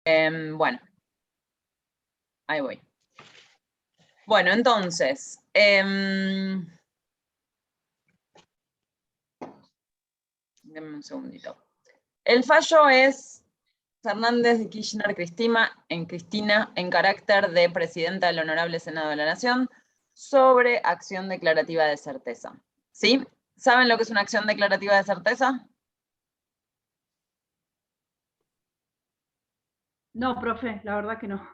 Bueno, ahí voy. Bueno, entonces, denme un segundito. El fallo es Fernández de Kirchner Cristina, en carácter de presidenta del Honorable Senado de la Nación, sobre acción declarativa de certeza. ¿Sí? ¿Saben lo que es una acción declarativa de certeza? No, profe, la verdad que no.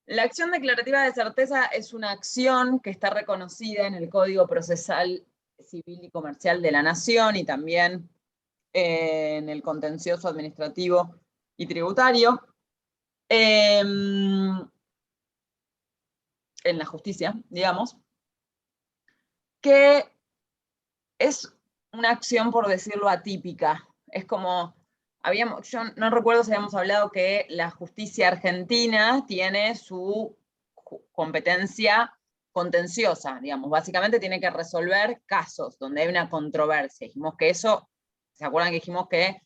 La acción declarativa de certeza es una acción que está reconocida en el Código Procesal Civil y Comercial de la Nación y también en el contencioso administrativo y tributario, en la justicia, digamos, que es una acción, por decirlo, atípica. Es como, yo no recuerdo si habíamos hablado que la justicia argentina tiene su competencia contenciosa, digamos, básicamente tiene que resolver casos donde hay una controversia. Dijimos que eso, ¿se acuerdan que dijimos que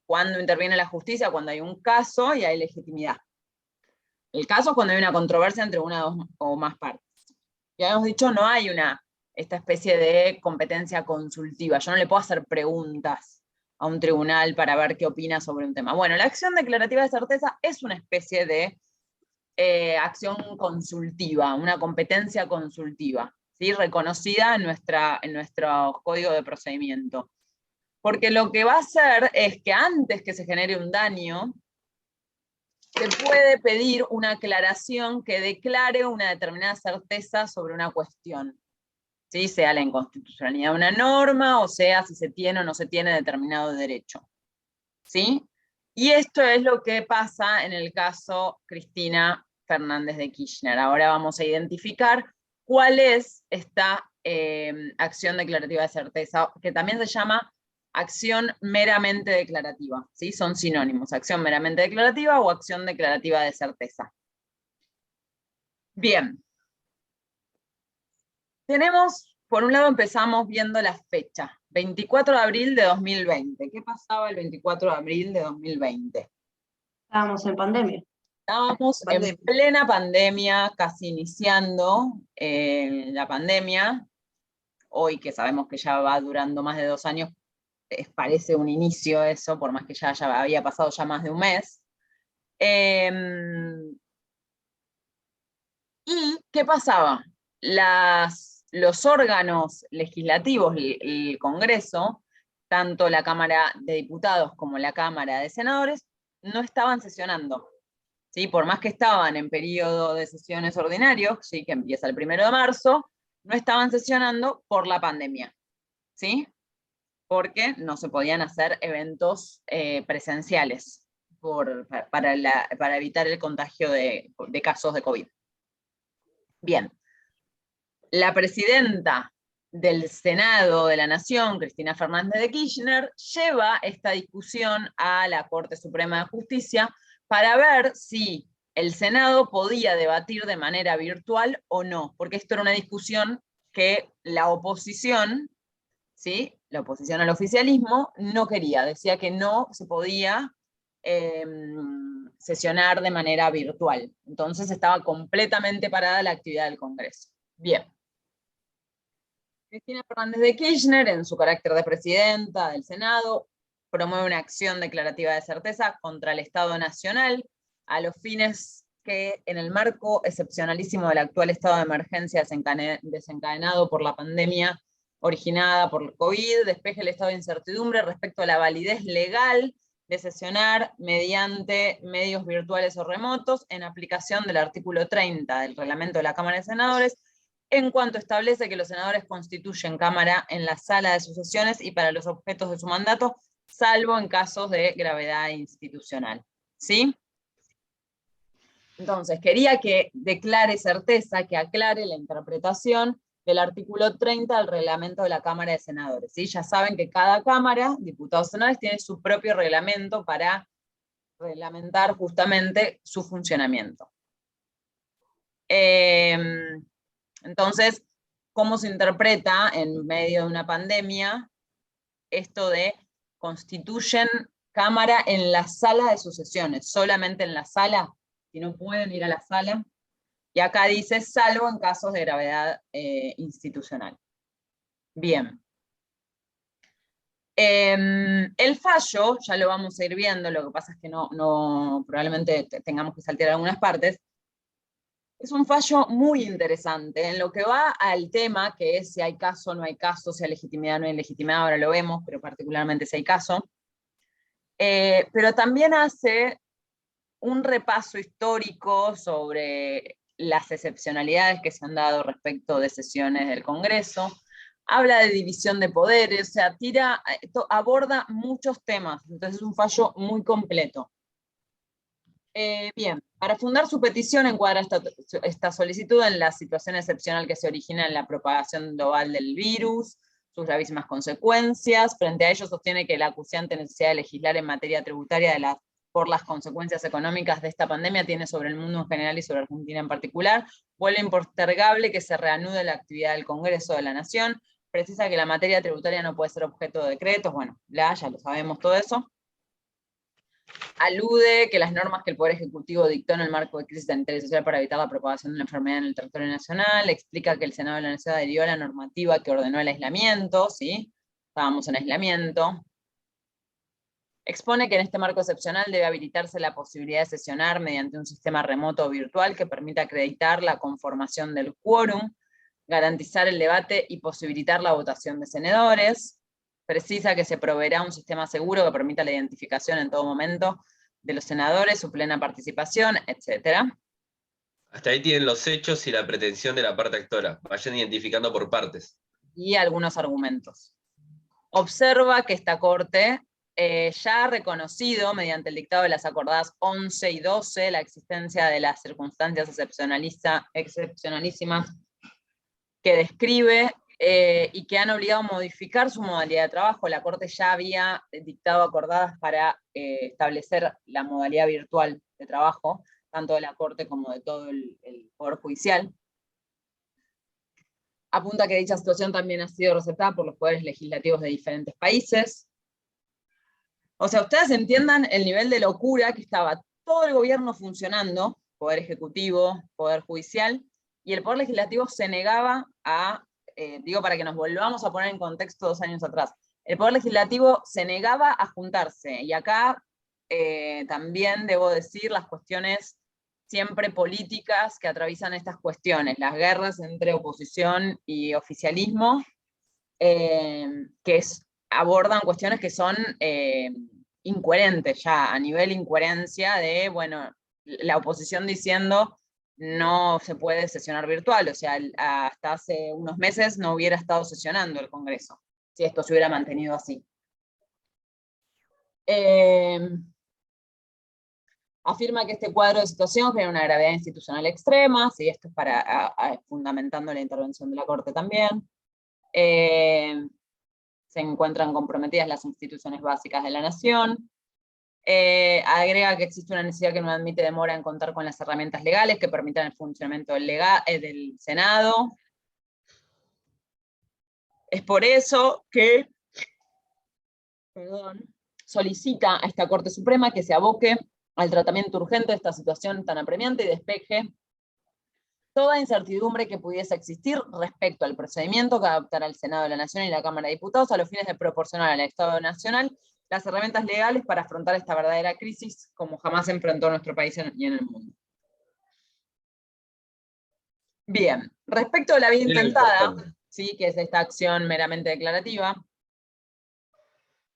cuando interviene la justicia? Cuando hay un caso y hay legitimidad. El caso es cuando hay una controversia entre una o más partes. Ya hemos dicho, no hay esta especie de competencia consultiva. Yo no le puedo hacer preguntas a un tribunal para ver qué opina sobre un tema. Bueno, la acción declarativa de certeza es una especie de acción consultiva, una competencia consultiva, ¿sí? Reconocida en nuestro código de procedimiento. Porque lo que va a hacer es que antes que se genere un daño, se puede pedir una aclaración que declare una determinada certeza sobre una cuestión, ¿sí? Sea la inconstitucionalidad de una norma, o sea si se tiene o no se tiene determinado derecho. ¿Sí? Y esto es lo que pasa en el caso Cristina Fernández de Kirchner. Ahora vamos a identificar cuál es esta acción declarativa de certeza, que también se llama acción meramente declarativa, ¿sí? Son sinónimos, acción meramente declarativa o acción declarativa de certeza. Bien. Tenemos, por un lado empezamos viendo la fecha, 24 de abril de 2020. ¿Qué pasaba el 24 de abril de 2020? Estábamos en pandemia. Estábamos en plena pandemia, casi iniciando la pandemia. Hoy que sabemos que ya va durando más de 2 años, parece un inicio eso, por más que ya había pasado ya más de un mes. ¿Y qué pasaba? Los órganos legislativos, el Congreso, tanto la Cámara de Diputados como la Cámara de Senadores, no estaban sesionando. ¿Sí? Por más que estaban en periodo de sesiones ordinarios, ¿sí? Que empieza el 1 de marzo, no estaban sesionando por la pandemia. ¿Sí? Porque no se podían hacer eventos presenciales para evitar el contagio de casos de COVID. Bien, la presidenta del Senado de la Nación, Cristina Fernández de Kirchner, lleva esta discusión a la Corte Suprema de Justicia para ver si el Senado podía debatir de manera virtual o no, porque esto era una discusión que la oposición, ¿sí? La oposición al oficialismo, no quería, decía que no se podía sesionar de manera virtual. Entonces estaba completamente parada la actividad del Congreso. Bien. Cristina Fernández de Kirchner, en su carácter de presidenta del Senado, promueve una acción declarativa de certeza contra el Estado Nacional a los fines que, en el marco excepcionalísimo del actual estado de emergencia desencadenado por la pandemia originada por el COVID, despeje el estado de incertidumbre respecto a la validez legal de sesionar mediante medios virtuales o remotos en aplicación del artículo 30 del reglamento de la Cámara de Senadores, en cuanto establece que los senadores constituyen Cámara en la sala de sus sesiones y para los objetos de su mandato, salvo en casos de gravedad institucional. ¿Sí? Entonces, quería que declare certeza, que aclare la interpretación del artículo 30 del reglamento de la Cámara de Senadores. ¿Sí? Ya saben que cada Cámara, diputados y senadores, tiene su propio reglamento para reglamentar justamente su funcionamiento. Entonces, ¿cómo se interpreta en medio de una pandemia esto de constituyen cámara en la sala de sus sesiones, solamente en la sala, si no pueden ir a la sala. Y acá dice, salvo en casos de gravedad institucional. Bien. El fallo, ya lo vamos a ir viendo, lo que pasa es que probablemente tengamos que saltear algunas partes. Es un fallo muy interesante en lo que va al tema, que es si hay caso o no hay caso, si hay legitimidad o no hay legitimidad, ahora lo vemos, pero particularmente si hay caso. Pero también hace un repaso histórico sobre las excepcionalidades que se han dado respecto de sesiones del Congreso, habla de división de poderes, o sea, aborda muchos temas, entonces es un fallo muy completo. Bien, para fundar su petición encuadra esta solicitud en la situación excepcional que se origina en la propagación global del virus, sus gravísimas consecuencias. Frente a ello sostiene que la acuciante necesidad de legislar en materia tributaria por las consecuencias económicas de esta pandemia tiene sobre el mundo en general y sobre Argentina en particular. Vuelve impostergable que se reanude la actividad del Congreso de la Nación. Precisa que la materia tributaria no puede ser objeto de decretos. Bueno, ya lo sabemos todo eso. Alude que las normas que el Poder Ejecutivo dictó en el marco de crisis sanitaria y social para evitar la propagación de la enfermedad en el territorio nacional, explica que el Senado de la Nación adhirió a la normativa que ordenó el aislamiento, ¿sí? Estábamos en aislamiento. Expone que en este marco excepcional debe habilitarse la posibilidad de sesionar mediante un sistema remoto o virtual que permita acreditar la conformación del quórum, garantizar el debate y posibilitar la votación de senadores. Precisa que se proveerá un sistema seguro que permita la identificación en todo momento de los senadores, su plena participación, etc. Hasta ahí tienen los hechos y la pretensión de la parte actora. Vayan identificando por partes. Y algunos argumentos. Observa que esta Corte ya ha reconocido, mediante el dictado de las acordadas 11 y 12, la existencia de las circunstancias excepcionalísimas que describe y que han obligado a modificar su modalidad de trabajo. La Corte ya había dictado acordadas para establecer la modalidad virtual de trabajo, tanto de la Corte como de todo el Poder Judicial. Apunta que dicha situación también ha sido receptada por los poderes legislativos de diferentes países. O sea, ustedes entiendan el nivel de locura que estaba todo el gobierno funcionando, Poder Ejecutivo, Poder Judicial, y el Poder Legislativo se negaba a, digo para que nos volvamos a poner en contexto 2 años atrás, el Poder Legislativo se negaba a juntarse, y acá también debo decir las cuestiones siempre políticas que atraviesan estas cuestiones, las guerras entre oposición y oficialismo, que abordan cuestiones que son incoherentes ya, a nivel incoherencia de, bueno, la oposición diciendo no se puede sesionar virtual, o sea, hasta hace unos meses no hubiera estado sesionando el Congreso, si esto se hubiera mantenido así. Afirma que este cuadro de situación genera una gravedad institucional extrema, y esto es para fundamentando la intervención de la Corte también. Se encuentran comprometidas las instituciones básicas de la nación. Agrega que existe una necesidad que no admite demora en contar con las herramientas legales que permitan el funcionamiento del Senado. Es por eso que solicita a esta Corte Suprema que se aboque al tratamiento urgente de esta situación tan apremiante y despeje toda incertidumbre que pudiese existir respecto al procedimiento que adoptará el Senado de la Nación y la Cámara de Diputados a los fines de proporcionar al Estado Nacional las herramientas legales para afrontar esta verdadera crisis como jamás enfrentó nuestro país y en el mundo. Bien, respecto a la vía intentada, ¿sí? Que es esta acción meramente declarativa,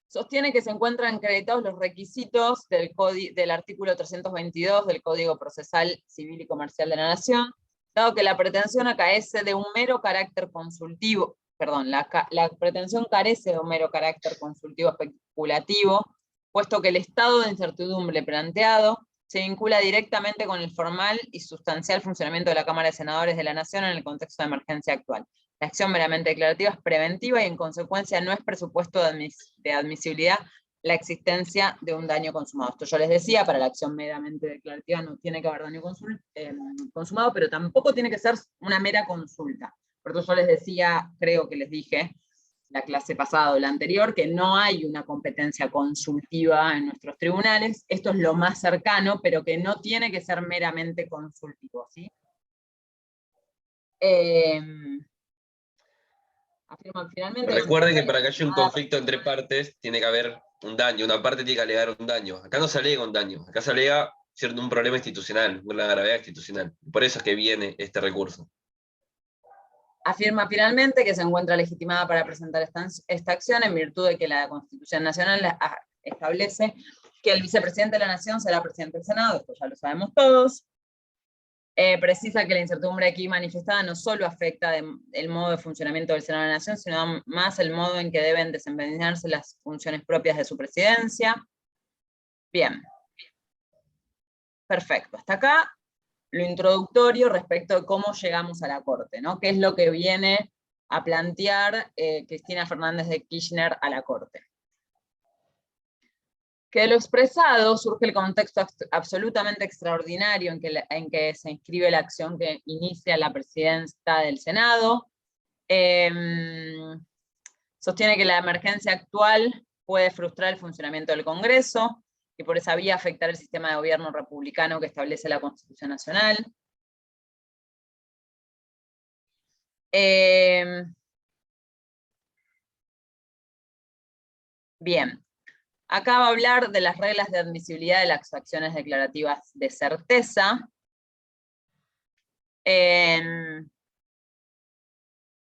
sostiene que se encuentran acreditados los requisitos del artículo 322 del Código Procesal Civil y Comercial de la Nación, dado que la pretensión carece de un mero carácter consultivo, la pretensión carece de un mero carácter consultivo especulativo, puesto que el estado de incertidumbre planteado se vincula directamente con el formal y sustancial funcionamiento de la Cámara de Senadores de la Nación en el contexto de emergencia actual. La acción meramente declarativa es preventiva y en consecuencia no es presupuesto de admisibilidad la existencia de un daño consumado. Esto yo les decía, para la acción meramente declarativa no tiene que haber daño consumado, pero tampoco tiene que ser una mera consulta. Por eso yo les decía, creo que les dije, la clase pasada o la anterior, que no hay una competencia consultiva en nuestros tribunales. Esto es lo más cercano, pero que no tiene que ser meramente consultivo, ¿sí? Afirman finalmente... Recuerden que para que haya un conflicto entre partes, tiene que haber un daño, una parte tiene que alegar un daño. Acá no se alega un daño, acá se alega un problema institucional, una gravedad institucional. Por eso es que viene este recurso. Afirma finalmente que se encuentra legitimada para presentar esta acción en virtud de que la Constitución Nacional establece que el vicepresidente de la Nación será presidente del Senado, esto ya lo sabemos todos. Precisa que la incertidumbre aquí manifestada no solo afecta el modo de funcionamiento del Senado de la Nación, sino más el modo en que deben desempeñarse las funciones propias de su presidencia. Bien. Perfecto. Hasta acá lo introductorio respecto de cómo llegamos a la Corte, ¿no? ¿Qué es lo que viene a plantear Cristina Fernández de Kirchner a la Corte? Que de lo expresado surge el contexto absolutamente extraordinario en que se inscribe la acción que inicia la presidenta del Senado. Sostiene que la emergencia actual puede frustrar el funcionamiento del Congreso, y por esa vía afectar el sistema de gobierno republicano que establece la Constitución Nacional. Bien, acá va a hablar de las reglas de admisibilidad de las acciones declarativas de certeza.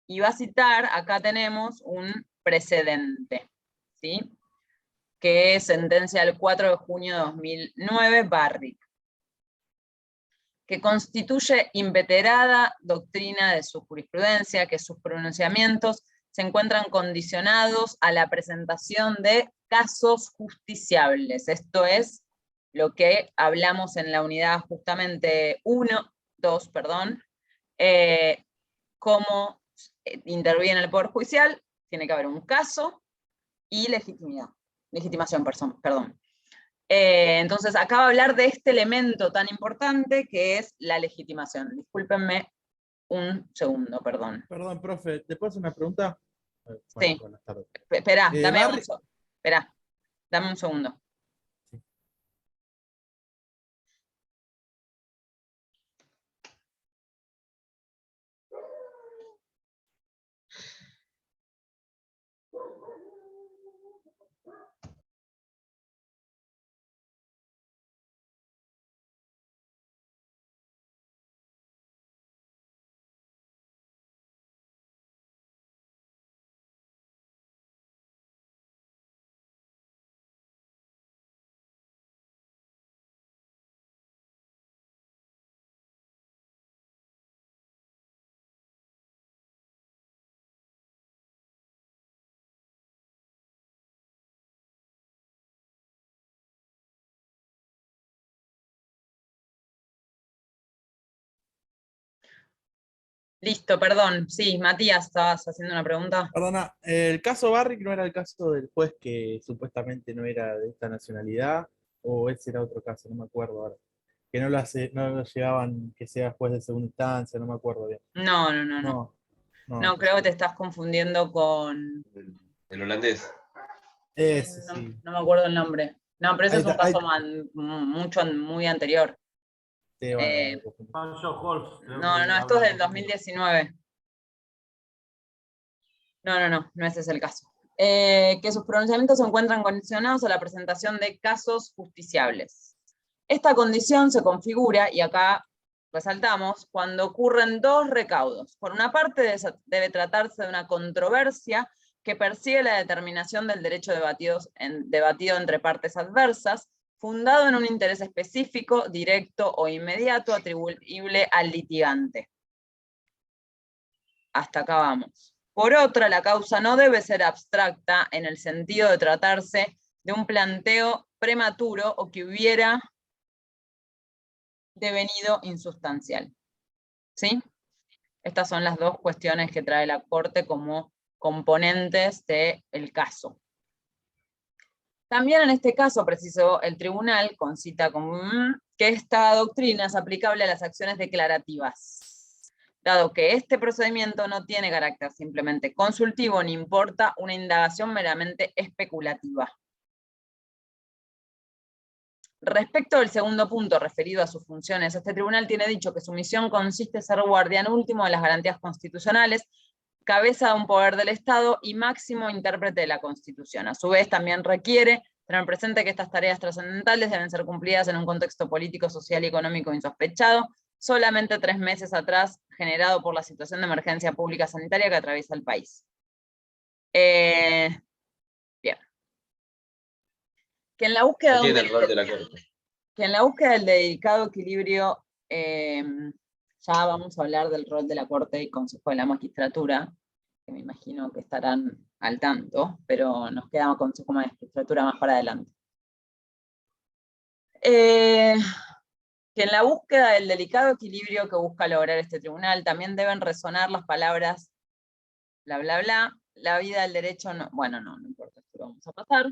Y va a citar, acá tenemos un precedente, ¿sí? Que es sentencia del 4 de junio de 2009, Barrick, que constituye inveterada doctrina de su jurisprudencia, que sus pronunciamientos se encuentran condicionados a la presentación de casos justiciables. Esto es lo que hablamos en la unidad justamente 2, perdón, cómo interviene el Poder Judicial, tiene que haber un caso y legitimación, perdón. Entonces, acá va a hablar de este elemento tan importante que es la legitimación. Discúlpenme un segundo, perdón. Perdón, profe, ¿te puedo hacer una pregunta? Bueno, sí. Buenas tardes. Esperá, dame un segundo. Sí. Listo, perdón. Sí, Matías, estabas haciendo una pregunta. Perdona, ¿el caso Barrick no era el caso del juez que supuestamente no era de esta nacionalidad? ¿O ese era otro caso? No me acuerdo ahora. Que no lo llevaban que sea juez de segunda instancia, no me acuerdo bien. No, creo que te estás confundiendo con... ¿El holandés? Ese, sí. No me acuerdo el nombre. No, pero ese Ahí es un está, caso muy anterior. Sí, bueno, No, esto es del 2019. No ese es el caso. Que sus pronunciamientos se encuentran condicionados a la presentación de casos justiciables. Esta condición se configura, y acá resaltamos, cuando ocurren dos recaudos. Por una parte, debe tratarse de una controversia que persigue la determinación del derecho debatido entre partes adversas, fundado en un interés específico, directo o inmediato, atribuible al litigante. Hasta acá vamos. Por otra, la causa no debe ser abstracta en el sentido de tratarse de un planteo prematuro o que hubiera devenido insustancial. ¿Sí? Estas son las dos cuestiones que trae la Corte como componentes del caso. También en este caso precisó el tribunal, con cita común, que esta doctrina es aplicable a las acciones declarativas. dado que este procedimiento no tiene carácter simplemente consultivo ni importa una indagación meramente especulativa. Respecto del segundo punto referido a sus funciones, este tribunal tiene dicho que su misión consiste en ser guardián último de las garantías constitucionales, cabeza de un poder del Estado y máximo intérprete de la Constitución. A su vez, también requiere tener presente que estas tareas trascendentales deben ser cumplidas en un contexto político, social y económico insospechado, solamente 3 meses atrás, generado por la situación de emergencia pública sanitaria que atraviesa el país. Bien. Que en la búsqueda No tiene el rol de la Corte. que en la búsqueda del delicado equilibrio, ya vamos a hablar del rol de la Corte y Consejo de la Magistratura, que me imagino que estarán al tanto, pero nos queda Consejo de la Magistratura más para adelante. Que en la búsqueda del delicado equilibrio que busca lograr este tribunal, también deben resonar las palabras bla bla bla, la vida, el derecho, no, bueno, no importa, esto lo vamos a pasar.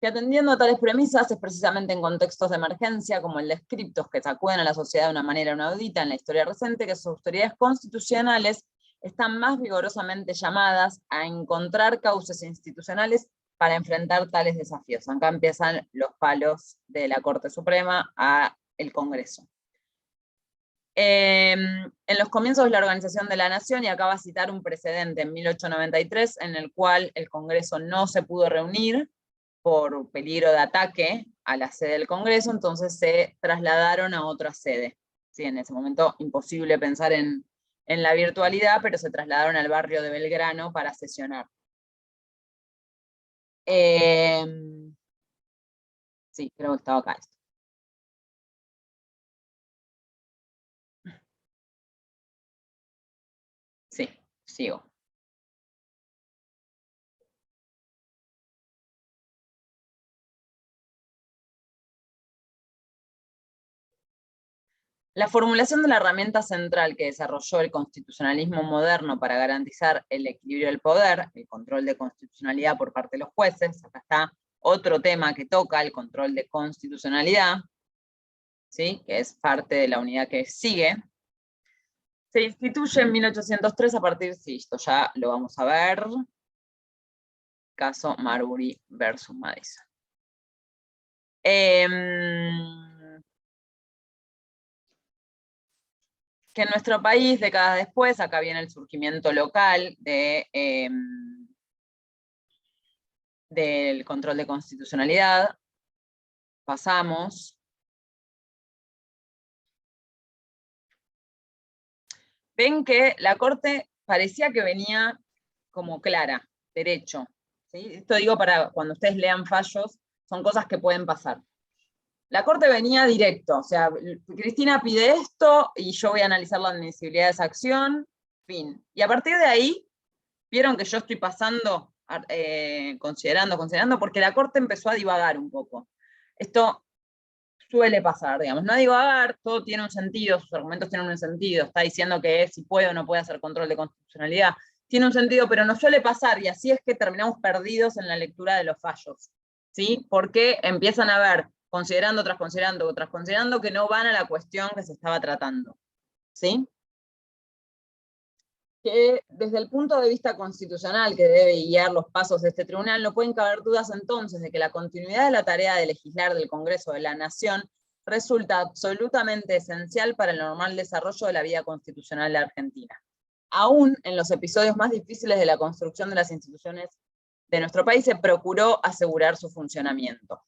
Que atendiendo a tales premisas es precisamente en contextos de emergencia, como el de descriptos que sacuden a la sociedad de una manera inaudita en la historia reciente, que sus autoridades constitucionales están más vigorosamente llamadas a encontrar causas institucionales para enfrentar tales desafíos. Acá empiezan los palos de la Corte Suprema a el Congreso. En los comienzos de la organización de la Nación, y acá va a citar un precedente en 1893, en el cual el Congreso no se pudo reunir por peligro de ataque a la sede del Congreso, entonces se trasladaron a otra sede. Sí, en ese momento imposible pensar en la virtualidad, pero se trasladaron al barrio de Belgrano para sesionar. Sí, creo que estaba acá esto. Sí, sigo. La formulación de la herramienta central que desarrolló el constitucionalismo moderno para garantizar el equilibrio del poder, el control de constitucionalidad por parte de los jueces, acá está otro tema que toca, el control de constitucionalidad, ¿sí? Que es parte de la unidad que sigue. Se instituye en 1803 a partir, sí, esto ya lo vamos a ver, caso Marbury versus Madison. Que en nuestro país, décadas después, acá viene el surgimiento local del control de constitucionalidad. Pasamos. Ven que la Corte parecía que venía como clara, derecho. ¿Sí? Esto digo para cuando ustedes lean fallos, son cosas que pueden pasar. La Corte venía directo, o sea, Cristina pide esto y yo voy a analizar la admisibilidad de esa acción, fin. Y a partir de ahí, vieron que yo estoy pasando, considerando, porque la Corte empezó a divagar un poco. Esto suele pasar, digamos, no a divagar, todo tiene un sentido, sus argumentos tienen un sentido, está diciendo que si puede o no puede hacer control de constitucionalidad, tiene un sentido, pero no suele pasar, y así es que terminamos perdidos en la lectura de los fallos, ¿sí? Porque empiezan a ver, considerando, tras considerando, que no van a la cuestión que se estaba tratando, ¿sí? Que desde el punto de vista constitucional que debe guiar los pasos de este tribunal, no pueden caber dudas entonces de que la continuidad de la tarea de legislar del Congreso de la Nación resulta absolutamente esencial para el normal desarrollo de la vida constitucional de Argentina. Aún en los episodios más difíciles de la construcción de las instituciones de nuestro país se procuró asegurar su funcionamiento.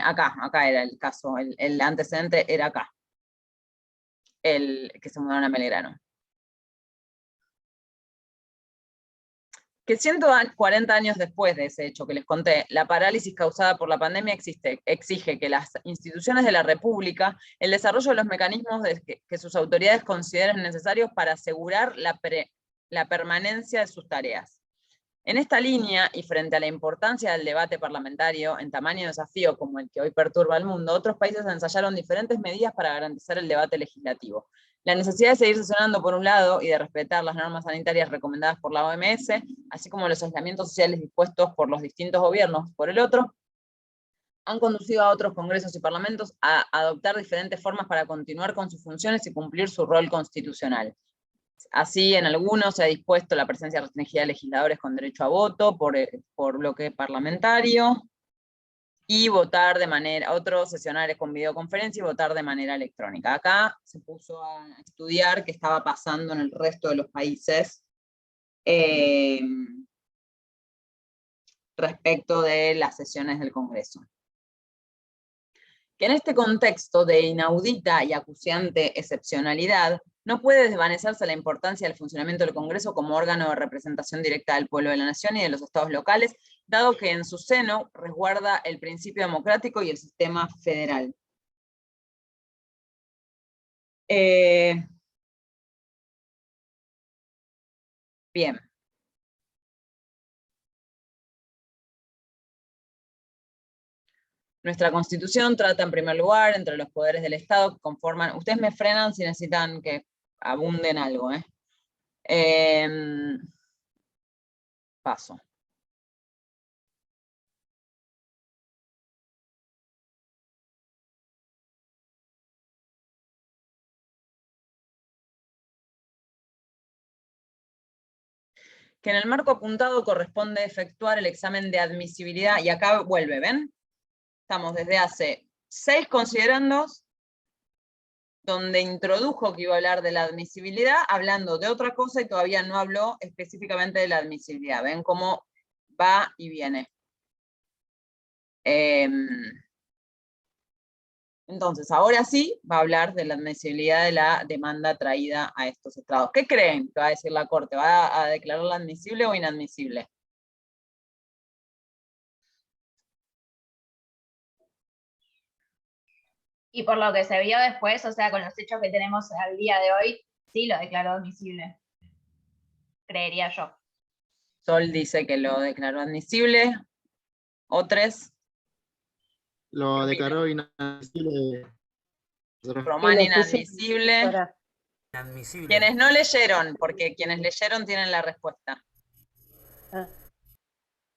Acá era el caso, el antecedente era acá, el que se mudaron a Belgrano. Que 140 años después de ese hecho que les conté, la parálisis causada por la pandemia exige que las instituciones de la República el desarrollo de los mecanismos que sus autoridades consideren necesarios para asegurar la permanencia de sus tareas. En esta línea, y frente a la importancia del debate parlamentario en tamaño desafío como el que hoy perturba al mundo, otros países ensayaron diferentes medidas para garantizar el debate legislativo. La necesidad de seguir sesionando por un lado y de respetar las normas sanitarias recomendadas por la OMS, así como los aislamientos sociales dispuestos por los distintos gobiernos por el otro, han conducido a otros congresos y parlamentos a adoptar diferentes formas para continuar con sus funciones y cumplir su rol constitucional. Así, en algunos se ha dispuesto la presencia restringida de legisladores con derecho a voto por bloque parlamentario, y votar de manera, otros sesionarios con videoconferencia y votar de manera electrónica. Acá se puso a estudiar qué estaba pasando en el resto de los países respecto de las sesiones del Congreso. Que en este contexto de inaudita y acuciante excepcionalidad, no puede desvanecerse la importancia del funcionamiento del Congreso como órgano de representación directa del pueblo de la nación y de los estados locales, dado que en su seno resguarda el principio democrático y el sistema federal. Bien. Nuestra Constitución trata en primer lugar entre los poderes del Estado que conforman... Ustedes me frenan si necesitan que abunden algo, paso. Que en el marco apuntado corresponde efectuar el examen de admisibilidad, y acá vuelve, ¿ven? Estamos desde hace 6 considerandos, donde introdujo que iba a hablar de la admisibilidad, hablando de otra cosa y todavía no habló específicamente de la admisibilidad. ¿Ven cómo va y viene? Entonces, ahora sí va a hablar de la admisibilidad de la demanda traída a estos estrados. ¿Qué creen que va a decir la Corte? ¿Va a declararla admisible o inadmisible? Y por lo que se vio después, o sea, con los hechos que tenemos al día de hoy, sí lo declaró admisible. Creería yo. Sol dice que lo declaró admisible. ¿Otros? Lo declaró inadmisible. Román inadmisible. Inadmisible. Quienes no leyeron, porque quienes leyeron tienen la respuesta. Ah.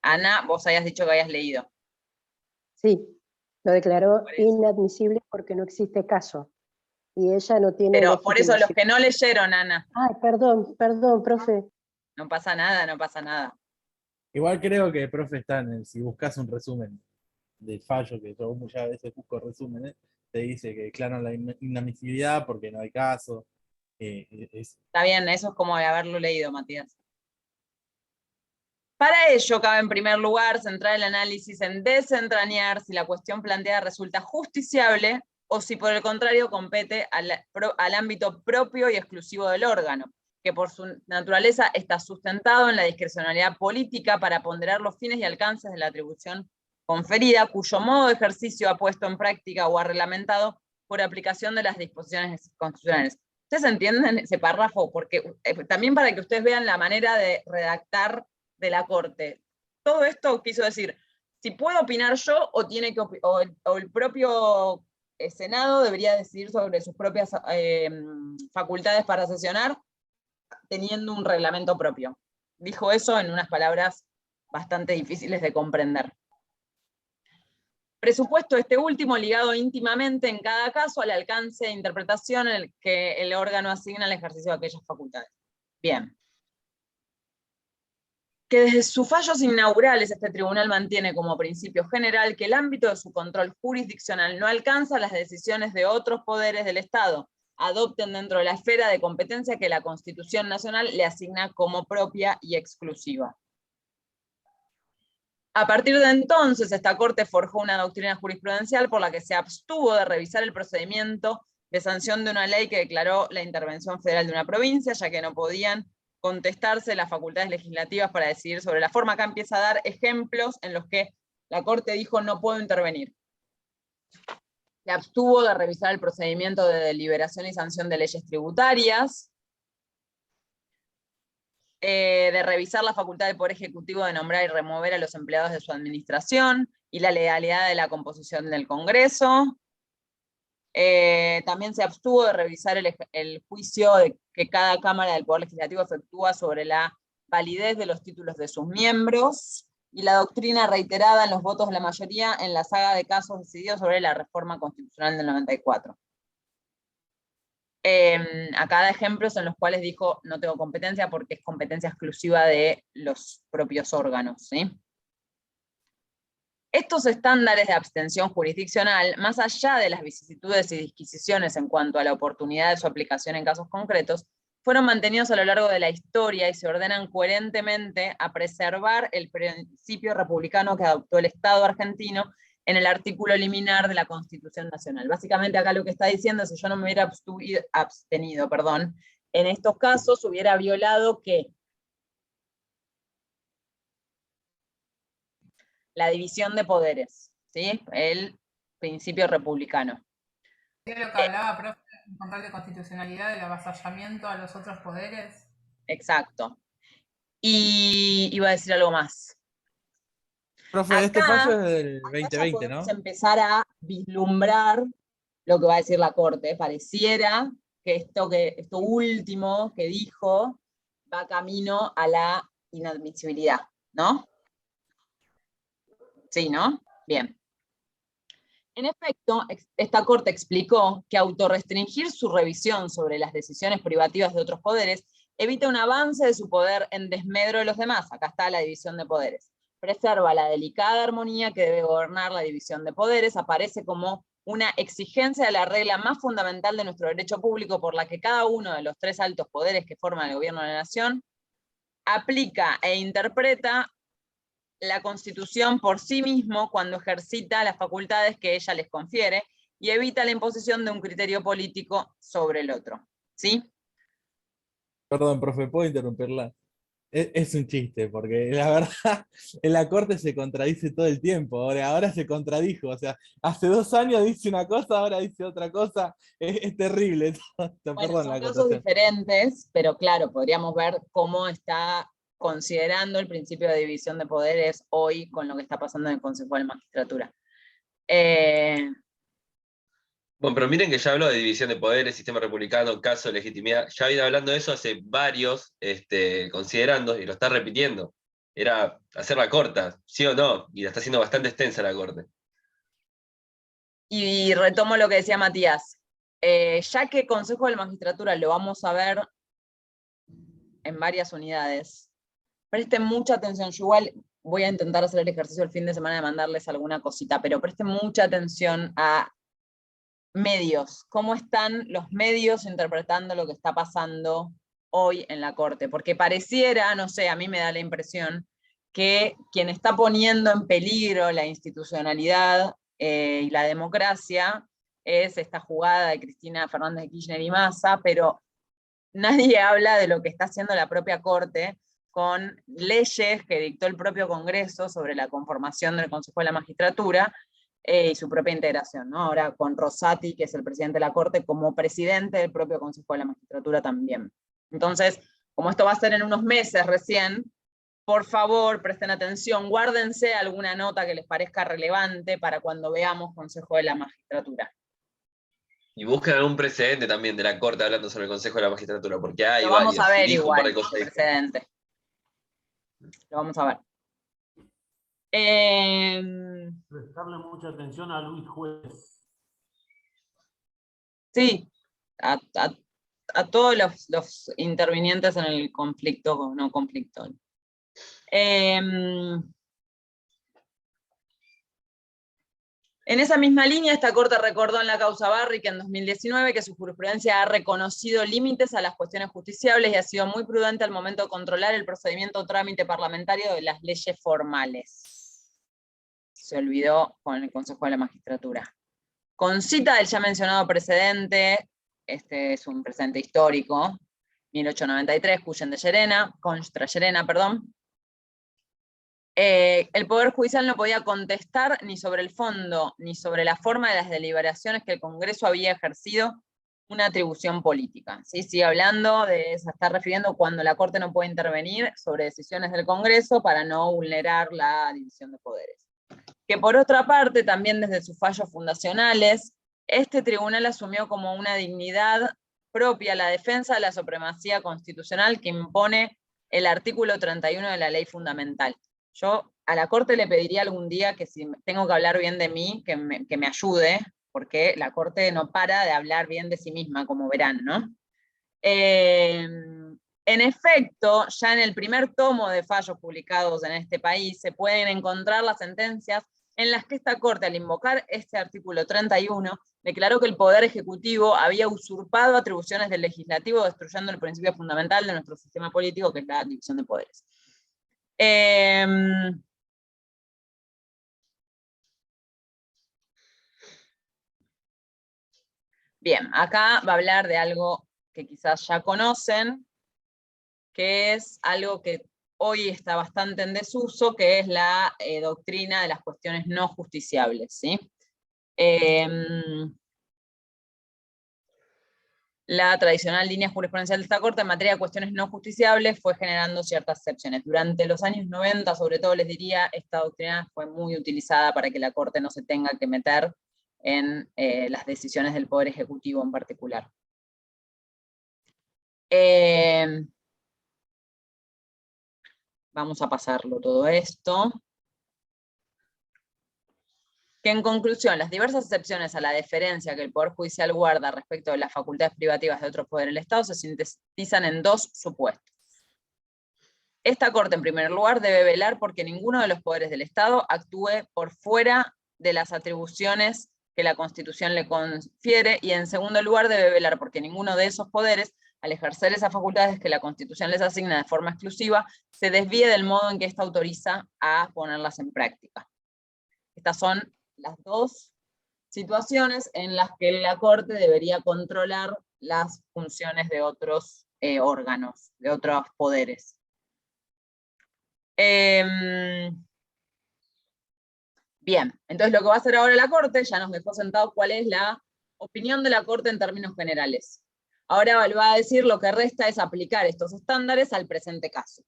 Ana, vos habías dicho que habías leído. Sí, lo declaró Por eso. inadmisible porque no existe caso. Y ella no tiene... Pero por eso los legitimación. que no leyeron, Ana. Ay, perdón, profe. No pasa nada, no pasa nada. Igual creo que, profe, si buscas un resumen del fallo, que yo muchas veces busco resúmenes, te dice que declaran la inadmisibilidad porque no hay caso. Está bien, eso es como de haberlo leído, Matías. Para ello, cabe en primer lugar centrar el análisis en desentrañar si la cuestión planteada resulta justiciable o si por el contrario compete al ámbito propio y exclusivo del órgano, que por su naturaleza está sustentado en la discrecionalidad política para ponderar los fines y alcances de la atribución conferida, cuyo modo de ejercicio ha puesto en práctica o ha reglamentado por aplicación de las disposiciones constitucionales. ¿Ustedes entienden ese párrafo? Porque también para que ustedes vean la manera de redactar de la Corte. Todo esto quiso decir, si puedo opinar yo o, tiene que o el propio Senado debería decidir sobre sus propias facultades para sesionar, teniendo un reglamento propio. Dijo eso en unas palabras bastante difíciles de comprender. Presupuesto este último ligado íntimamente en cada caso al alcance de interpretación en el que el órgano asigna el ejercicio de aquellas facultades. Bien. Que desde sus fallos inaugurales este tribunal mantiene como principio general que el ámbito de su control jurisdiccional no alcanza las decisiones de otros poderes del Estado, adopten dentro de la esfera de competencia que la Constitución Nacional le asigna como propia y exclusiva. A partir de entonces, esta Corte forjó una doctrina jurisprudencial por la que se abstuvo de revisar el procedimiento de sanción de una ley que declaró la intervención federal de una provincia, ya que no podían contestarse las facultades legislativas para decidir sobre la forma. Acá empieza a dar ejemplos en los que la Corte dijo no puedo intervenir. Se abstuvo de revisar el procedimiento de deliberación y sanción de leyes tributarias, de revisar la facultad del Poder Ejecutivo de nombrar y remover a los empleados de su administración, y la legalidad de la composición del Congreso. También se abstuvo de revisar el juicio que cada Cámara del Poder Legislativo efectúa sobre la validez de los títulos de sus miembros. y la doctrina reiterada en los votos de la mayoría en la saga de casos decididos sobre la reforma constitucional del 94. Acá da ejemplos en los cuales dijo no tengo competencia porque es competencia exclusiva de los propios órganos, ¿sí? Estos estándares de abstención jurisdiccional, más allá de las vicisitudes y disquisiciones en cuanto a la oportunidad de su aplicación en casos concretos, fueron mantenidos a lo largo de la historia y se ordenan coherentemente a preservar el principio republicano que adoptó el Estado argentino en el artículo liminar de la Constitución Nacional. Básicamente acá lo que está diciendo es que si yo no me hubiera abstenido, en estos casos hubiera violado ¿qué? La división de poderes, ¿sí? El principio republicano. ¿Es lo que hablaba, profe, en control de constitucionalidad, del avasallamiento a los otros poderes? Exacto. Y iba a decir algo más. Profe, este fallo es del Acá ya 2020, ¿no? podemos empezar a vislumbrar lo que va a decir la Corte. Pareciera que esto último que dijo va camino a la inadmisibilidad, ¿no? Sí, ¿no? Bien. En efecto, esta Corte explicó que autorrestringir su revisión sobre las decisiones privativas de otros poderes evita un avance de su poder en desmedro de los demás. Acá está la división de poderes. Preserva la delicada armonía que debe gobernar la división de poderes, aparece como una exigencia de la regla más fundamental de nuestro derecho público por la que cada uno de los tres altos poderes que forman el gobierno de la nación aplica e interpreta la Constitución por sí mismo cuando ejercita las facultades que ella les confiere y evita la imposición de un criterio político sobre el otro. ¿Sí? Perdón, profe, ¿puedo interrumpirla? Es un chiste, porque la verdad, en la Corte se contradice todo el tiempo, ahora se contradijo, o sea, hace 2 años dice una cosa, ahora dice otra cosa, es terrible. Bueno, Perdón son la casos acotación. diferentes, pero claro, podríamos ver cómo está considerando el principio de división de poderes hoy con lo que está pasando en el Consejo de la Magistratura. Bueno, pero miren que ya habló de división de poderes, sistema republicano, caso de legitimidad. Ya viene hablando de eso hace varios, considerando, y lo está repitiendo. Era hacerla corta, sí o no, y la está haciendo bastante extensa la Corte. Y retomo lo que decía Matías. Ya que Consejo de la Magistratura lo vamos a ver en varias unidades, presten mucha atención. Yo igual voy a intentar hacer el ejercicio el fin de semana de mandarles alguna cosita, pero presten mucha atención a medios, cómo están los medios interpretando lo que está pasando hoy en la Corte, porque pareciera, no sé, a mí me da la impresión que quien está poniendo en peligro la institucionalidad y la democracia es esta jugada de Cristina Fernández de Kirchner y Massa, pero nadie habla de lo que está haciendo la propia Corte con leyes que dictó el propio Congreso sobre la conformación del Consejo de la Magistratura, y su propia integración, ¿no? Ahora con Rosati, que es el presidente de la Corte, como presidente del propio Consejo de la Magistratura también. Entonces, como esto va a ser en unos meses recién, por favor, presten atención, guárdense alguna nota que les parezca relevante para cuando veamos Consejo de la Magistratura. Y busquen algún precedente también de la Corte hablando sobre el Consejo de la Magistratura, porque hay Lo vamos varios. a ver Y dijo un par igual, de cosas el diferentes. precedente. Lo vamos a ver. Prestarle mucha atención a Luis Juez. Sí, a todos los intervinientes en el conflicto, no conflicto. En esa misma línea, esta Corte recordó en la causa Barry que en 2019 que su jurisprudencia ha reconocido límites a las cuestiones justiciables y ha sido muy prudente al momento de controlar el procedimiento o trámite parlamentario de las leyes formales. Se olvidó con el Consejo de la Magistratura. Con cita del ya mencionado precedente, este es un precedente histórico, 1893, Cuyen de Llerena, contra Llerena, perdón. El Poder Judicial no podía contestar ni sobre el fondo, ni sobre la forma de las deliberaciones que el Congreso había ejercido una atribución política. ¿Sí? Sigue hablando, se está refiriendo cuando la Corte no puede intervenir sobre decisiones del Congreso para no vulnerar la división de poderes. Que por otra parte, también desde sus fallos fundacionales, este tribunal asumió como una dignidad propia la defensa de la supremacía constitucional que impone el artículo 31 de la Ley Fundamental. Yo a la Corte le pediría algún día que si tengo que hablar bien de mí, que me ayude, porque la Corte no para de hablar bien de sí misma, como verán, ¿no? En efecto, ya en el primer tomo de fallos publicados en este país se pueden encontrar las sentencias en las que esta Corte, al invocar este artículo 31, declaró que el Poder Ejecutivo había usurpado atribuciones del Legislativo, destruyendo el principio fundamental de nuestro sistema político, que es la división de poderes. Bien, acá va a hablar de algo que quizás ya conocen, que es algo que hoy está bastante en desuso, que es la doctrina de las cuestiones no justiciables, ¿sí? La tradicional línea jurisprudencial de esta Corte en materia de cuestiones no justiciables fue generando ciertas excepciones. Durante los años 90, sobre todo les diría, esta doctrina fue muy utilizada para que la Corte no se tenga que meter en las decisiones del Poder Ejecutivo en particular. Vamos a pasarlo todo esto. Que en conclusión, las diversas excepciones a la deferencia que el Poder Judicial guarda respecto de las facultades privativas de otros poderes del Estado se sintetizan en dos supuestos. Esta Corte, en primer lugar, debe velar porque ninguno de los poderes del Estado actúe por fuera de las atribuciones que la Constitución le confiere, y en segundo lugar debe velar porque ninguno de esos poderes, al ejercer esas facultades que la Constitución les asigna de forma exclusiva, se desvíe del modo en que ésta autoriza a ponerlas en práctica. Estas son las dos situaciones en las que la Corte debería controlar las funciones de otros órganos, de otros poderes. Bien, entonces lo que va a hacer ahora la Corte, ya nos dejó sentado cuál es la opinión de la Corte en términos generales. Ahora va a decir lo que resta es aplicar estos estándares al presente caso.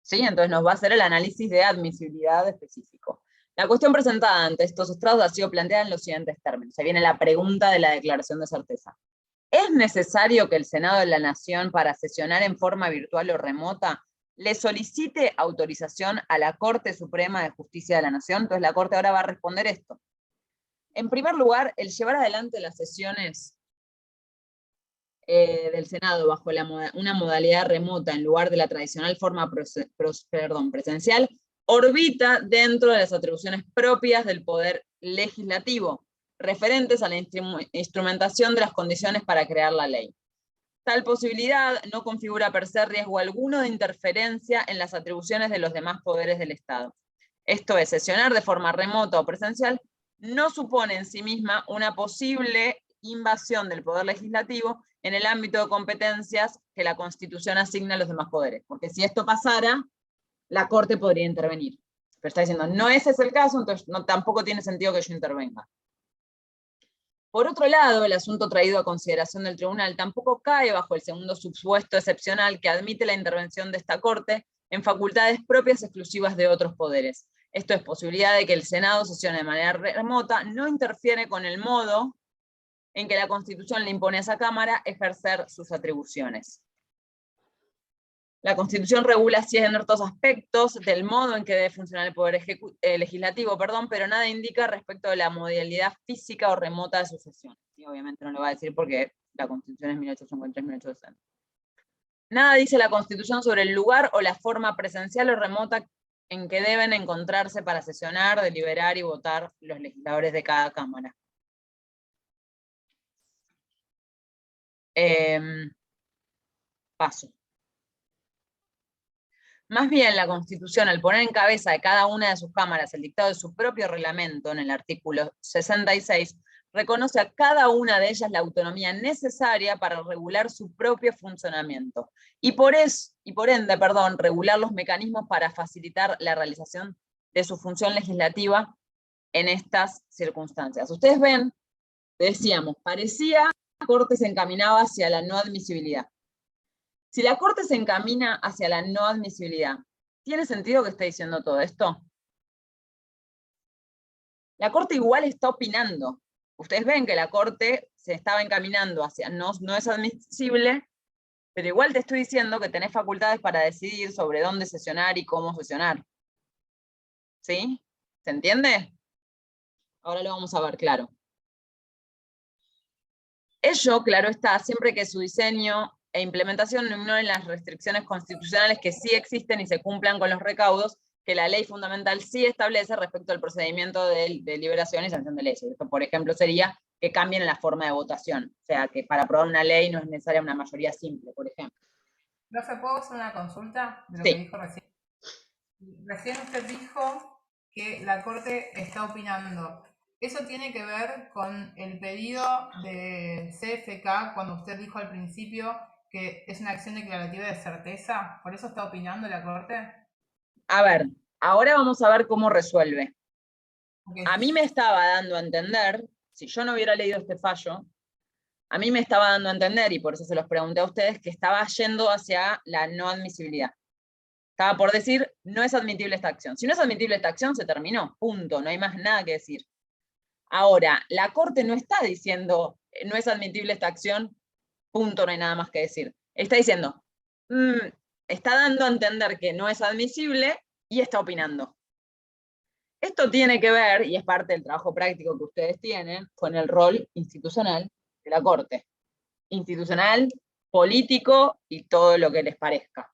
¿Sí? Entonces nos va a hacer el análisis de admisibilidad específico. La cuestión presentada ante estos estrados ha sido planteada en los siguientes términos. Se viene la pregunta de la declaración de certeza. ¿Es necesario que el Senado de la Nación, para sesionar en forma virtual o remota, le solicite autorización a la Corte Suprema de Justicia de la Nación? Entonces la Corte ahora va a responder esto. En primer lugar, el llevar adelante las sesiones del Senado bajo una modalidad remota en lugar de la tradicional forma presencial, orbita dentro de las atribuciones propias del Poder Legislativo, referentes a la instrumentación de las condiciones para crear la ley. Tal posibilidad no configura per se riesgo alguno de interferencia en las atribuciones de los demás poderes del Estado. Esto es, sesionar de forma remota o presencial no supone en sí misma una posible invasión del Poder Legislativo en el ámbito de competencias que la Constitución asigna a los demás poderes. Porque si esto pasara, la Corte podría intervenir. Pero está diciendo, no ese es el caso, entonces tampoco tiene sentido que yo intervenga. Por otro lado, el asunto traído a consideración del tribunal tampoco cae bajo el segundo supuesto excepcional que admite la intervención de esta Corte en facultades propias exclusivas de otros poderes. Esto es, posibilidad de que el Senado sesione de manera remota, no interfiere con el modo en que la Constitución le impone a esa Cámara ejercer sus atribuciones. La Constitución regula ciertos aspectos del modo en que debe funcionar el Poder Legislativo, pero nada indica respecto de la modalidad física o remota de su sesión. Y obviamente no lo va a decir porque la Constitución es 1853-1860. Nada dice la Constitución sobre el lugar o la forma presencial o remota en que deben encontrarse para sesionar, deliberar y votar los legisladores de cada Cámara. Paso. Más bien, la Constitución, al poner en cabeza de cada una de sus cámaras el dictado de su propio reglamento, en el artículo 66, reconoce a cada una de ellas la autonomía necesaria para regular su propio funcionamiento, y por ende, regular los mecanismos para facilitar la realización de su función legislativa en estas circunstancias. Ustedes ven, decíamos, parecía que la Corte se encaminaba hacia la no admisibilidad. Si la Corte se encamina hacia la no admisibilidad, ¿tiene sentido que esté diciendo todo esto? La Corte igual está opinando. Ustedes ven que la Corte se estaba encaminando hacia no es admisible, pero igual te estoy diciendo que tenés facultades para decidir sobre dónde sesionar y cómo sesionar. ¿Sí? ¿Se entiende? Ahora lo vamos a ver claro. Ello, claro está, siempre que su diseño e implementación no ignoren las restricciones constitucionales que sí existen y se cumplan con los recaudos que la ley fundamental sí establece respecto al procedimiento de deliberación y sanción de leyes. Esto, por ejemplo, sería que cambien la forma de votación. O sea, que para aprobar una ley no es necesaria una mayoría simple, por ejemplo. Profe, ¿puedo hacer una consulta de lo Sí. que dijo recién? Recién usted dijo que la Corte está opinando. ¿Eso tiene que ver con el pedido de CFK cuando usted dijo al principio que es una acción declarativa de certeza? ¿Por eso está opinando la Corte? A ver, ahora vamos a ver cómo resuelve. Ok. A mí me estaba dando a entender, si yo no hubiera leído este fallo, a mí me estaba dando a entender, y por eso se los pregunté a ustedes, que estaba yendo hacia la no admisibilidad. Estaba por decir, no es admitible esta acción. Si no es admitible esta acción, se terminó, punto, no hay más nada que decir. Ahora, la Corte no está diciendo, no es admitible esta acción, punto, no hay nada más que decir. Está diciendo, está dando a entender que no es admisible y está opinando. Esto tiene que ver, y es parte del trabajo práctico que ustedes tienen, con el rol institucional de la Corte. Institucional, político y todo lo que les parezca.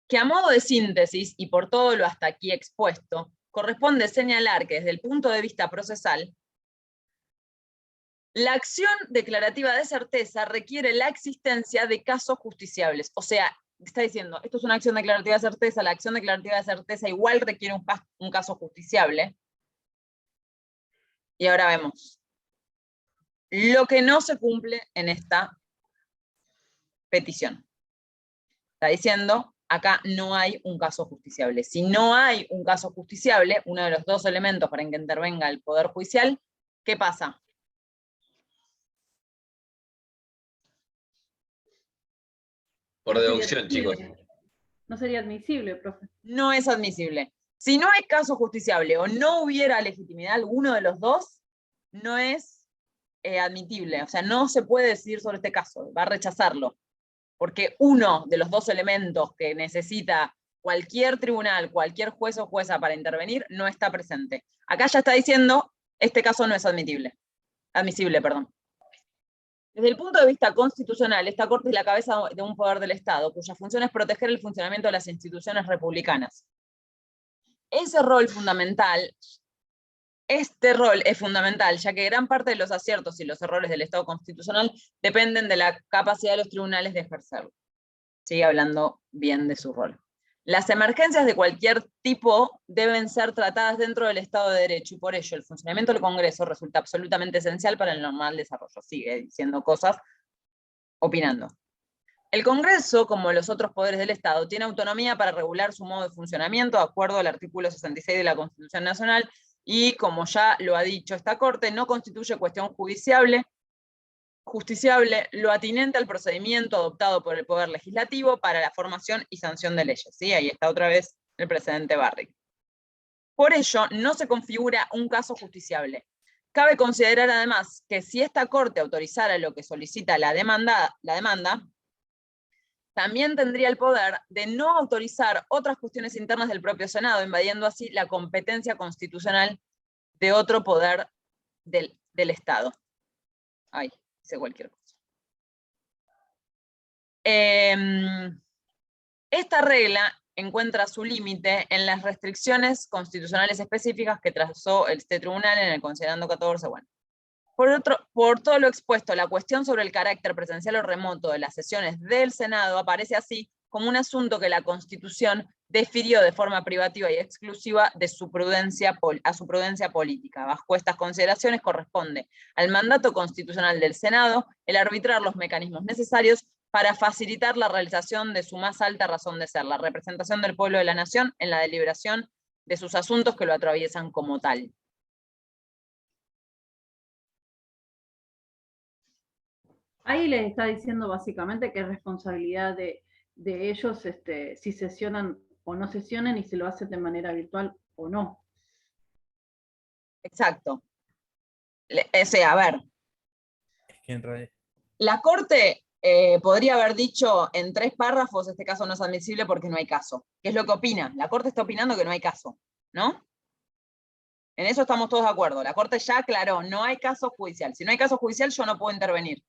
Que a modo de síntesis, y por todo lo hasta aquí expuesto, corresponde señalar que desde el punto de vista procesal, la acción declarativa de certeza requiere la existencia de casos justiciables. O sea, está diciendo, esto es una acción declarativa de certeza, la acción declarativa de certeza igual requiere un caso justiciable. Y ahora vemos lo que no se cumple en esta petición. Está diciendo, acá no hay un caso justiciable. Si no hay un caso justiciable, uno de los dos elementos para que intervenga el Poder Judicial, ¿qué pasa? Por deducción, chicos. No sería admisible, profe. No es admisible. Si no hay caso justiciable o no hubiera legitimidad alguno de los dos, no es admitible. O sea, no se puede decidir sobre este caso, va a rechazarlo. Porque uno de los dos elementos que necesita cualquier tribunal, cualquier juez o jueza para intervenir, no está presente. Acá ya está diciendo, este caso no es admisible. Desde el punto de vista constitucional, esta Corte es la cabeza de un poder del Estado, cuya función es proteger el funcionamiento de las instituciones republicanas. Ese rol fundamental, este rol es fundamental, ya que gran parte de los aciertos y los errores del Estado constitucional dependen de la capacidad de los tribunales de ejercerlo. Sigue hablando bien de su rol. Las emergencias de cualquier tipo deben ser tratadas dentro del Estado de Derecho, y por ello el funcionamiento del Congreso resulta absolutamente esencial para el normal desarrollo. Sigue diciendo cosas, opinando. El Congreso, como los otros poderes del Estado, tiene autonomía para regular su modo de funcionamiento de acuerdo al artículo 66 de la Constitución Nacional, y como ya lo ha dicho esta Corte, no constituye cuestión justiciable lo atinente al procedimiento adoptado por el Poder Legislativo para la formación y sanción de leyes. ¿Sí? Ahí está otra vez el precedente Barrick. Por ello, no se configura un caso justiciable. Cabe considerar además que si esta Corte autorizara lo que solicita la demanda, también tendría el poder de no autorizar otras cuestiones internas del propio Senado, invadiendo así la competencia constitucional de otro poder del Estado. Ay, hice cualquier cosa. Esta regla encuentra su límite en las restricciones constitucionales específicas que trazó este tribunal en el considerando 14. Bueno. Por todo lo expuesto, la cuestión sobre el carácter presencial o remoto de las sesiones del Senado aparece así como un asunto que la Constitución defirió de forma privativa y exclusiva de su prudencia política. Bajo estas consideraciones corresponde al mandato constitucional del Senado el arbitrar los mecanismos necesarios para facilitar la realización de su más alta razón de ser, la representación del pueblo de la nación en la deliberación de sus asuntos que lo atraviesan como tal. Ahí les está diciendo básicamente que es responsabilidad de ellos si sesionan o no sesionan y si lo hacen de manera virtual o no. Exacto. A ver. Es que en realidad... La Corte podría haber dicho en 3 párrafos, este caso no es admisible porque no hay caso. ¿Qué es lo que opina? La Corte está opinando que no hay caso, ¿no? En eso estamos todos de acuerdo. La Corte ya aclaró, no hay caso judicial. Si no hay caso judicial, yo no puedo intervenir.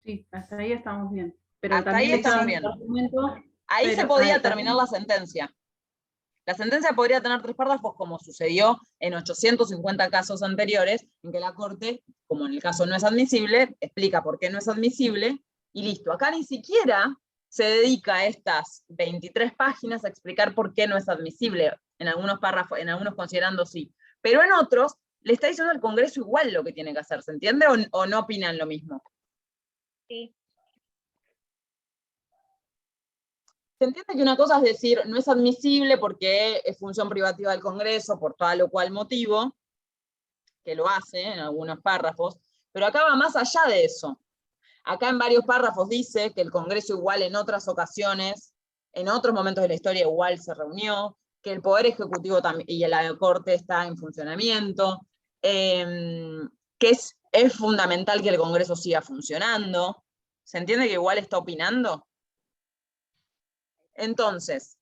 Sí, hasta ahí estamos bien. Pero Hasta también ahí estamos está el bien. argumento, Ahí se pero, podía también- terminar la sentencia. La sentencia podría tener 3 párrafos, como sucedió en 850 casos anteriores, en que la Corte, como en el caso no es admisible, explica por qué no es admisible, y listo. Acá ni siquiera se dedica a estas 23 páginas a explicar por qué no es admisible, en algunos párrafos, en algunos considerando sí. Pero en otros, le está diciendo al Congreso igual lo que tiene que hacer, ¿se entiende? ¿O no opinan lo mismo? Sí. Se entiende que una cosa es decir, no es admisible porque es función privativa del Congreso, por tal o cual motivo, que lo hace en algunos párrafos, pero acá va más allá de eso. Acá en varios párrafos dice que el Congreso igual en otras ocasiones, en otros momentos de la historia igual se reunió, que el Poder Ejecutivo y la Corte está en funcionamiento, que es fundamental que el Congreso siga funcionando. ¿Se entiende que igual está opinando? Entonces,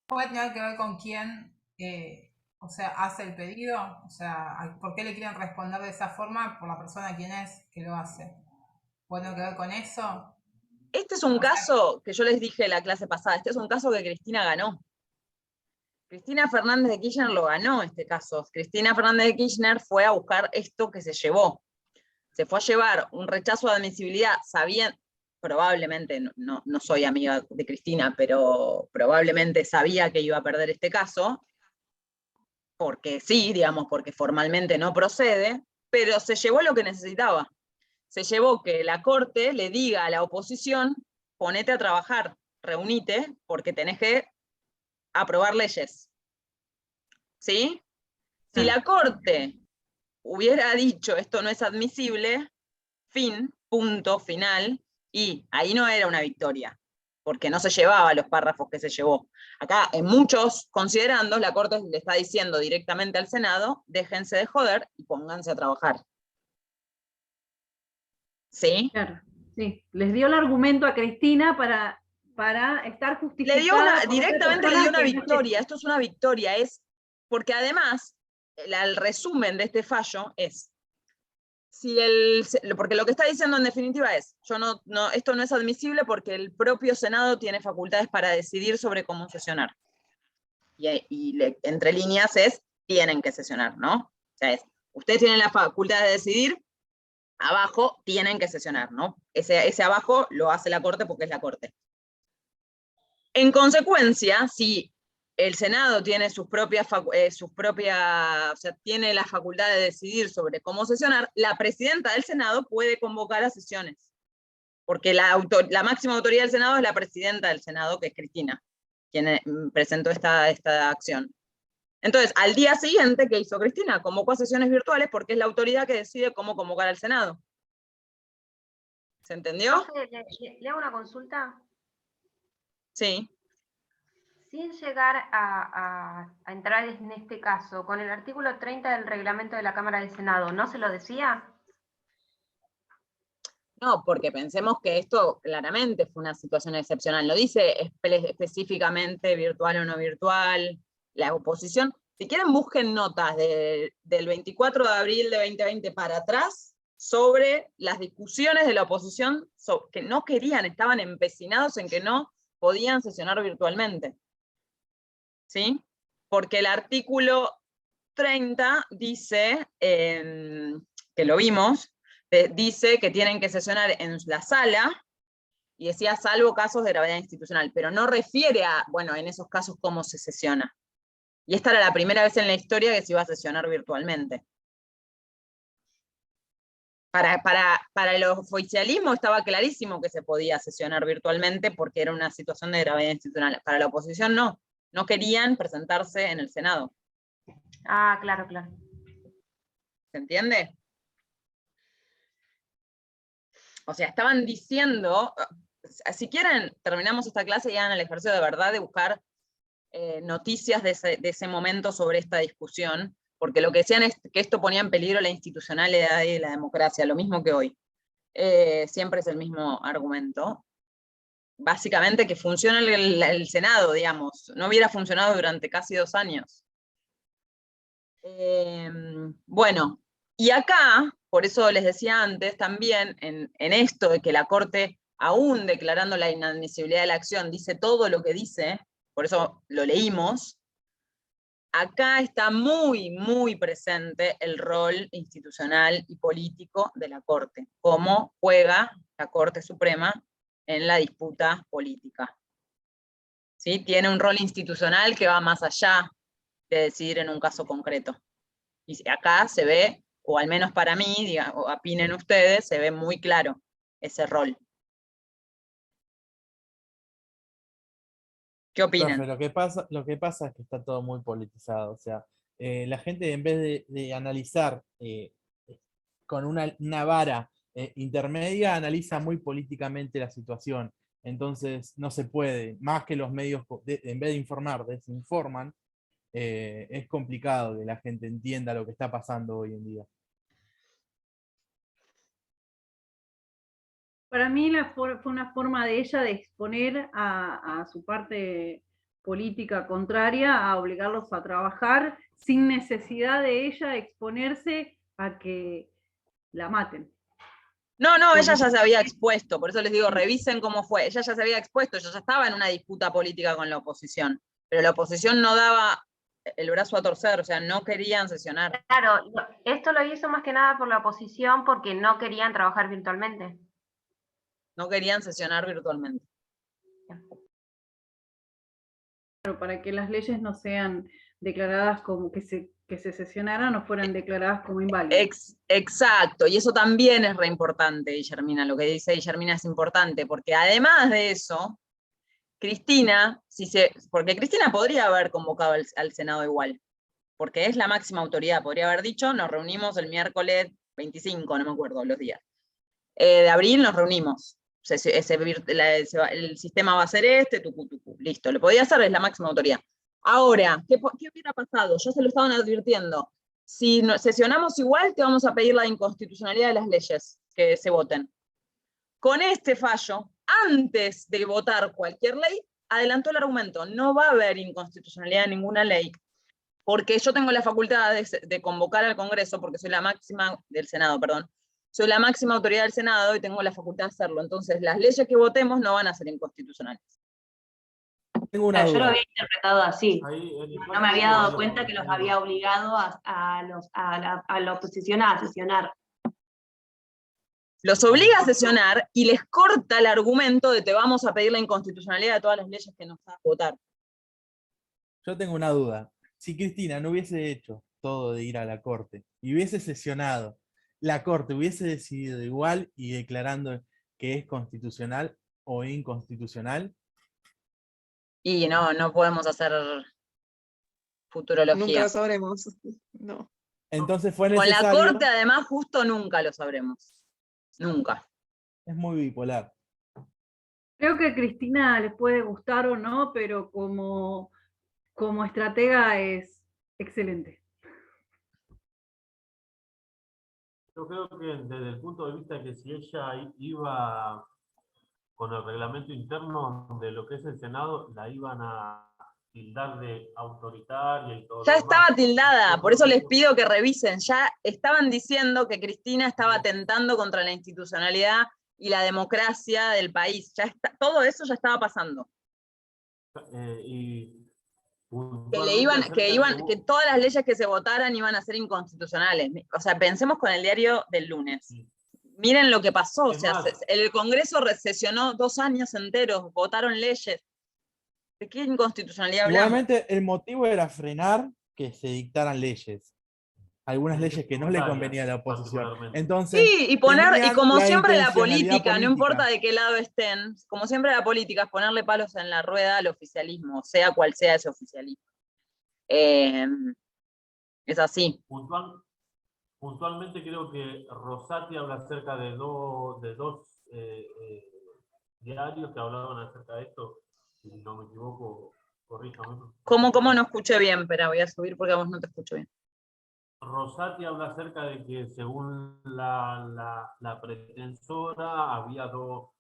¿Puede tener que ver con quién, o sea, hace el pedido? O sea, ¿por qué le quieren responder de esa forma? Por la persona quién es que lo hace. ¿Puede tener que ver con eso? este es un O sea, caso que yo les dije la clase pasada, este es un caso que Cristina ganó. Cristina Fernández de Kirchner lo ganó este caso. Cristina Fernández de Kirchner fue a buscar esto que se llevó. Se fue a llevar un rechazo de admisibilidad, sabiendo, probablemente, no soy amiga de Cristina, pero probablemente sabía que iba a perder este caso, porque sí, digamos, porque formalmente no procede, pero se llevó lo que necesitaba. Se llevó que la Corte le diga a la oposición, ponete a trabajar, reunite, porque tenés que aprobar leyes. ¿Sí? Si la Corte hubiera dicho esto no es admisible, fin, punto, final, y ahí no era una victoria, porque no se llevaba los párrafos que se llevó. Acá, en muchos considerandos, la Corte le está diciendo directamente al Senado, déjense de joder y pónganse a trabajar. ¿Sí? Claro, sí. Les dio el argumento a Cristina para estar justificada. Directamente le dio una victoria, esto es una victoria, es porque además, el resumen de este fallo es, porque lo que está diciendo en definitiva es, esto no es admisible porque el propio Senado tiene facultades para decidir sobre cómo sesionar. Entre líneas es, tienen que sesionar, ¿no? O sea, ustedes tienen la facultad de decidir, abajo tienen que sesionar, ¿no? Ese abajo lo hace la Corte porque es la Corte. En consecuencia, si el Senado tiene tiene la facultad de decidir sobre cómo sesionar, la presidenta del Senado puede convocar a sesiones. Porque la máxima autoridad del Senado es la presidenta del Senado, que es Cristina, quien presentó esta acción. Entonces, al día siguiente, ¿qué hizo Cristina? Convocó a sesiones virtuales porque es la autoridad que decide cómo convocar al Senado. ¿Se entendió? ¿Le hago una consulta? Sí. Sin llegar a entrar en este caso, con el artículo 30 del reglamento de la Cámara del Senado, ¿no se lo decía? No, porque pensemos que esto claramente fue una situación excepcional. No dice específicamente virtual o no virtual, la oposición. Si quieren, busquen notas del 24 de abril de 2020 para atrás sobre las discusiones de la oposición que no querían, estaban empecinados en que no podían sesionar virtualmente. ¿Sí? Porque el artículo 30 dice, que lo vimos, dice que tienen que sesionar en la sala, y decía salvo casos de gravedad institucional, pero no refiere a, bueno, en esos casos cómo se sesiona. Y esta era la primera vez en la historia que se iba a sesionar virtualmente. Para el oficialismo estaba clarísimo que se podía sesionar virtualmente porque era una situación de gravedad institucional. Para la oposición no querían presentarse en el Senado. Ah, claro, claro. ¿Se entiende? O sea, estaban diciendo, si quieren, terminamos esta clase y hagan el ejercicio de verdad de buscar noticias de ese momento sobre esta discusión, porque lo que decían es que esto ponía en peligro la institucionalidad y la democracia, lo mismo que hoy. siempre es el mismo argumento. Básicamente que funciona el Senado, digamos. No hubiera funcionado durante casi 2 años. Bueno, y acá, por eso les decía antes también, en esto de que la Corte, aún declarando la inadmisibilidad de la acción, dice todo lo que dice, por eso lo leímos, acá está muy, muy presente el rol institucional y político de la Corte, cómo juega la Corte Suprema en la disputa política. ¿Sí? Tiene un rol institucional que va más allá de decidir en un caso concreto. Y acá se ve, o al menos para mí, o opinen ustedes, se ve muy claro ese rol. ¿Qué opinan? Profe, lo que pasa es que está todo muy politizado. O sea, la gente en vez de analizar con una vara intermedia, analiza muy políticamente la situación. Entonces no se puede, más que los medios, en vez de informar, desinforman. Es complicado que la gente entienda lo que está pasando hoy en día. Para mí fue una forma de ella de exponer a su parte política contraria, a obligarlos a trabajar sin necesidad de ella exponerse a que la maten. No, ella ya se había expuesto, por eso les digo, revisen cómo fue. Ella ya se había expuesto, ella ya estaba en una disputa política con la oposición, pero la oposición no daba el brazo a torcer, o sea, no querían sesionar. Claro, esto lo hizo más que nada por la oposición porque no querían trabajar virtualmente. No querían sesionar virtualmente. Claro, para que las leyes no sean declaradas como que se sesionaran o fueran declaradas como inválidas. Exacto, y eso también es re importante, Guillermina, lo que dice Guillermina es importante, porque además de eso, Cristina, porque Cristina podría haber convocado al Senado igual, porque es la máxima autoridad, podría haber dicho, nos reunimos el miércoles 25, no me acuerdo los días, de abril nos reunimos, el sistema va a ser listo, lo podía hacer, es la máxima autoridad. Ahora, ¿qué hubiera pasado? Ya se lo estaban advirtiendo. Si sesionamos igual, te vamos a pedir la inconstitucionalidad de las leyes que se voten. Con este fallo, antes de votar cualquier ley, adelantó el argumento, no va a haber inconstitucionalidad de ninguna ley, porque yo tengo la facultad de convocar al Congreso, porque soy la máxima, del Senado, perdón, soy la máxima autoridad del Senado y tengo la facultad de hacerlo. Entonces, las leyes que votemos no van a ser inconstitucionales. Tengo una duda. Yo lo había interpretado así. No me había dado cuenta que los había obligado a la oposición a sesionar. Los obliga a sesionar y les corta el argumento de te vamos a pedir la inconstitucionalidad de todas las leyes que nos vas a votar. Yo tengo una duda. Si Cristina no hubiese hecho todo de ir a la Corte y hubiese sesionado, ¿la Corte hubiese decidido igual y declarando que es constitucional o inconstitucional? Y no podemos hacer futurología. Nunca lo sabremos. No. Entonces fue Con necesario. la Corte, además, justo nunca lo sabremos. Nunca. Es muy bipolar. Creo que a Cristina les puede gustar o no, pero como estratega es excelente. Yo creo que desde el punto de vista que si ella iba con el reglamento interno de lo que es el Senado, la iban a tildar de autoritaria y todo. Ya estaba tildada, por eso les pido que revisen. Ya estaban diciendo que Cristina estaba atentando contra la institucionalidad y la democracia del país. Todo eso ya estaba pasando. Que todas las leyes que se votaran iban a ser inconstitucionales. O sea, pensemos con el diario del lunes. Miren lo que pasó. O sea, el Congreso sesionó 2 años enteros, votaron leyes. ¿De qué inconstitucionalidad hablamos? Igualmente, el motivo era frenar que se dictaran leyes. Algunas leyes que no le convenía a la oposición. Entonces, sí, y como siempre la política, no importa de qué lado estén, como siempre la política es ponerle palos en la rueda al oficialismo, sea cual sea ese oficialismo. Es así. Puntualmente creo que Rosati habla acerca de dos diarios que hablaban acerca de esto. Si no me equivoco, corríjame. ¿Cómo no escuché bien? Pero voy a subir porque a vos no te escucho bien. Rosati habla acerca de que según la pretensora había dos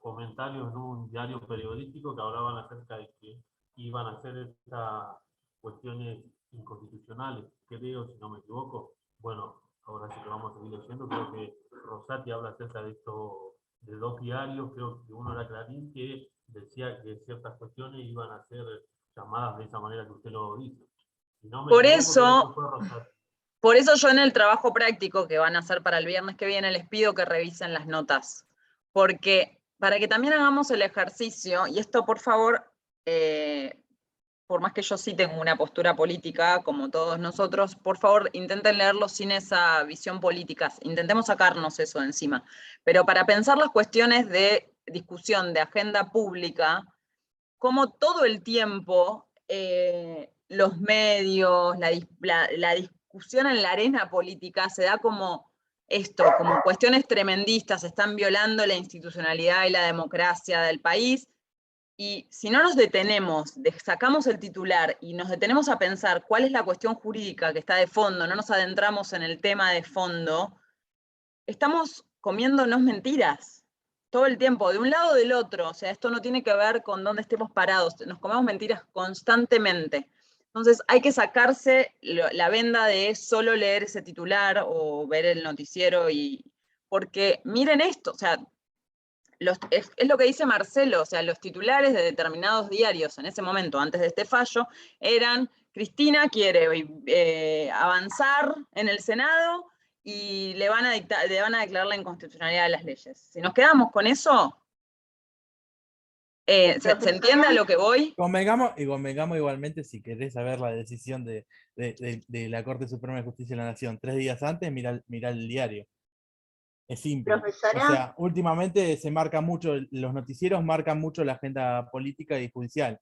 comentarios en un diario periodístico que hablaban acerca de que iban a hacer estas cuestiones inconstitucionales, creo, si no me equivoco. Bueno, ahora sí que vamos a seguir leyendo. Creo que Rosati habla acerca de esto, de dos diarios, creo que uno era Clarín, que decía que ciertas cuestiones iban a ser llamadas de esa manera que usted lo dice. Si no me Por equivoco, creo eso, que fue Rosati. por eso yo en el trabajo práctico que van a hacer para el viernes que viene les pido que revisen las notas. Porque para que también hagamos el ejercicio, y esto por favor, por más que yo sí tengo una postura política, como todos nosotros, por favor intenten leerlo sin esa visión política, intentemos sacarnos eso de encima. Pero para pensar las cuestiones de discusión de agenda pública, como todo el tiempo los medios, la discusión en la arena política se da como esto, como cuestiones tremendistas, están violando la institucionalidad y la democracia del país, y si no nos detenemos, sacamos el titular y nos detenemos a pensar cuál es la cuestión jurídica que está de fondo, no nos adentramos en el tema de fondo, estamos comiéndonos mentiras todo el tiempo, de un lado o del otro. O sea, esto no tiene que ver con dónde estemos parados, nos comemos mentiras constantemente. Entonces hay que sacarse la venda de solo leer ese titular o ver el noticiero, porque miren esto, o sea, es lo que dice Marcelo, o sea, los titulares de determinados diarios en ese momento, antes de este fallo, eran: Cristina quiere avanzar en el Senado y le van a declarar la inconstitucionalidad de las leyes. Si nos quedamos con eso, ¿se entiende a lo que voy? Convengamos igualmente, si querés saber la decisión de la Corte Suprema de Justicia de la Nación 3 días antes, mira el diario. Es simple. Profesora. O sea, últimamente se marca mucho, los noticieros marcan mucho la agenda política y judicial.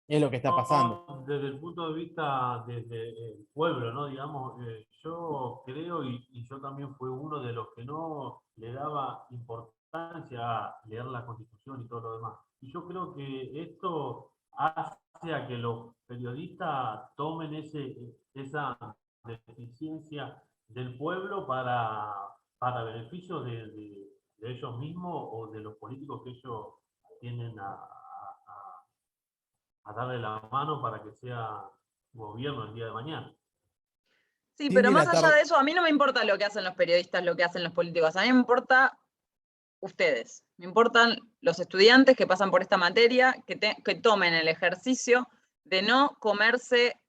Es lo que está pasando. Desde el punto de vista desde el pueblo, ¿no? Digamos, yo creo, y yo también fui uno de los que no le daba importancia a leer la Constitución y todo lo demás. Y yo creo que esto hace a que los periodistas tomen esa deficiencia del pueblo para beneficio de ellos mismos o de los políticos que ellos tienen a darle la mano para que sea gobierno el día de mañana. Sí, pero más allá de eso, a mí no me importa lo que hacen los periodistas, lo que hacen los políticos, a mí me importa ustedes, me importan los estudiantes que pasan por esta materia, que tomen el ejercicio de no comerse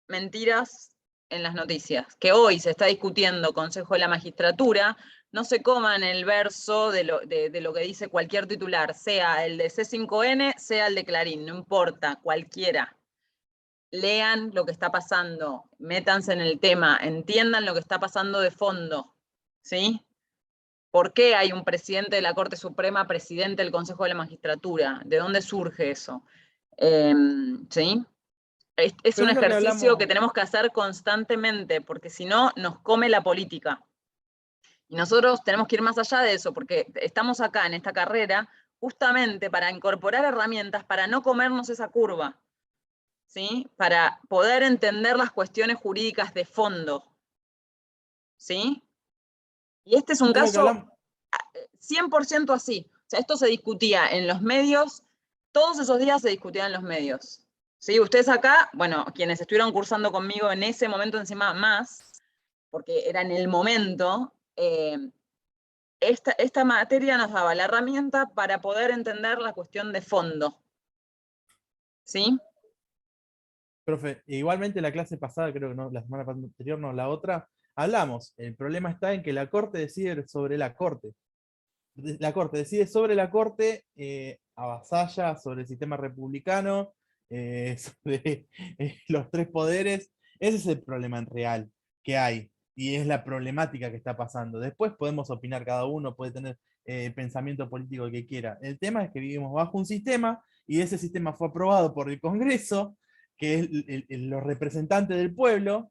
mentiras en las noticias, que hoy se está discutiendo Consejo de la Magistratura, no se coman el verso de lo que dice cualquier titular, sea el de C5N, sea el de Clarín, no importa, cualquiera. Lean lo que está pasando, métanse en el tema, entiendan lo que está pasando de fondo, ¿sí? ¿Por qué hay un presidente de la Corte Suprema, presidente del Consejo de la Magistratura? ¿De dónde surge eso? ¿Sí? Es un ejercicio que tenemos que hacer constantemente, porque si no, nos come la política. Y nosotros tenemos que ir más allá de eso, porque estamos acá en esta carrera justamente para incorporar herramientas para no comernos esa curva, ¿sí? Para poder entender las cuestiones jurídicas de fondo, ¿sí? Y este es un caso 100% así. O sea, esto se discutía en los medios, todos esos días se discutía en los medios. ¿Sí? Ustedes acá, bueno, quienes estuvieron cursando conmigo en ese momento encima más, porque era en el momento, esta materia nos daba la herramienta para poder entender la cuestión de fondo. ¿Sí? Profe, igualmente la clase pasada, creo que no, la semana anterior, no, la otra, hablamos. El problema está en que la Corte decide sobre la Corte. La Corte decide sobre la Corte, avasalla sobre el sistema republicano, sobre los tres poderes. Ese es el problema en real que hay, y es la problemática que está pasando. Después podemos opinar, cada uno puede tener pensamiento político que quiera. El tema es que vivimos bajo un sistema, y ese sistema fue aprobado por el Congreso, que es los representantes del pueblo,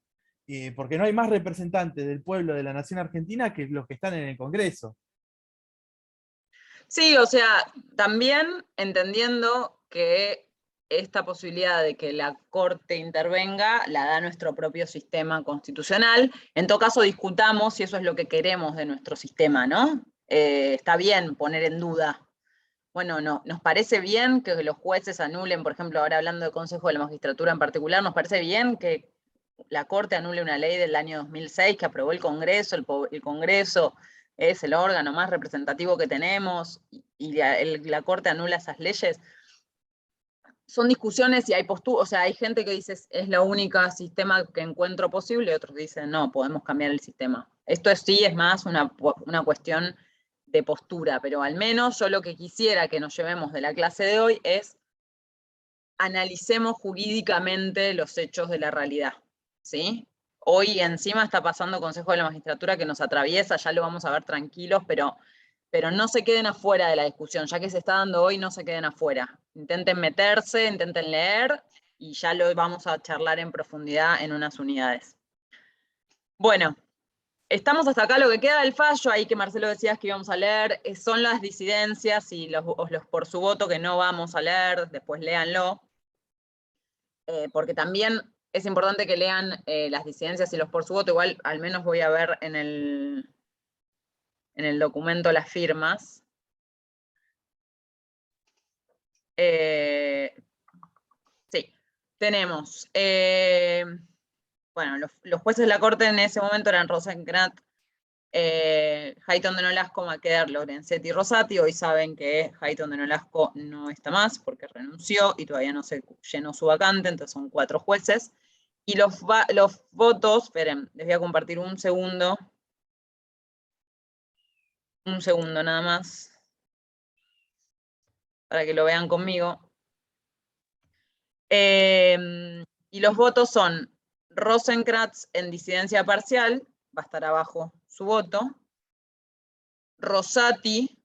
porque no hay más representantes del pueblo de la nación argentina que los que están en el Congreso. Sí, o sea, también entendiendo que esta posibilidad de que la Corte intervenga la da nuestro propio sistema constitucional. En todo caso, discutamos si eso es lo que queremos de nuestro sistema, ¿no? Está bien poner en duda. Bueno, no, nos parece bien que los jueces anulen, por ejemplo, ahora hablando del Consejo de la Magistratura en particular, nos parece bien que la Corte anule una ley del año 2006 que aprobó el Congreso. El Congreso es el órgano más representativo que tenemos, y la Corte anula esas leyes. Son discusiones y hay posturas, o sea, hay gente que dice es la única sistema que encuentro posible, y otros dicen no, podemos cambiar el sistema. Esto sí es más una cuestión de postura, pero al menos yo lo que quisiera que nos llevemos de la clase de hoy es analicemos jurídicamente los hechos de la realidad, ¿sí? Hoy encima está pasando Consejo de la Magistratura que nos atraviesa, ya lo vamos a ver tranquilos, pero no se queden afuera de la discusión, ya que se está dando hoy, no se queden afuera. Intenten meterse, intenten leer, y ya lo vamos a charlar en profundidad en unas unidades. Bueno, estamos hasta acá. Lo que queda del fallo, ahí que Marcelo decías que íbamos a leer, son las disidencias y los por su voto, que no vamos a leer, después léanlo, porque también es importante que lean las disidencias y los por su voto. Igual al menos voy a ver en el documento las firmas. Sí, tenemos, bueno, los jueces de la Corte en ese momento eran Rosenkrantz, Hayton de Nolasco, Maqueder, Lorenzetti y Rosati. Hoy saben que Hayton de Nolasco no está más porque renunció y todavía no se llenó su vacante, entonces son 4 jueces. Y los votos, esperen, les voy a compartir un segundo nada más, para que lo vean conmigo. Y los votos son Rosenkrantz en disidencia parcial, va a estar abajo su voto. Rosati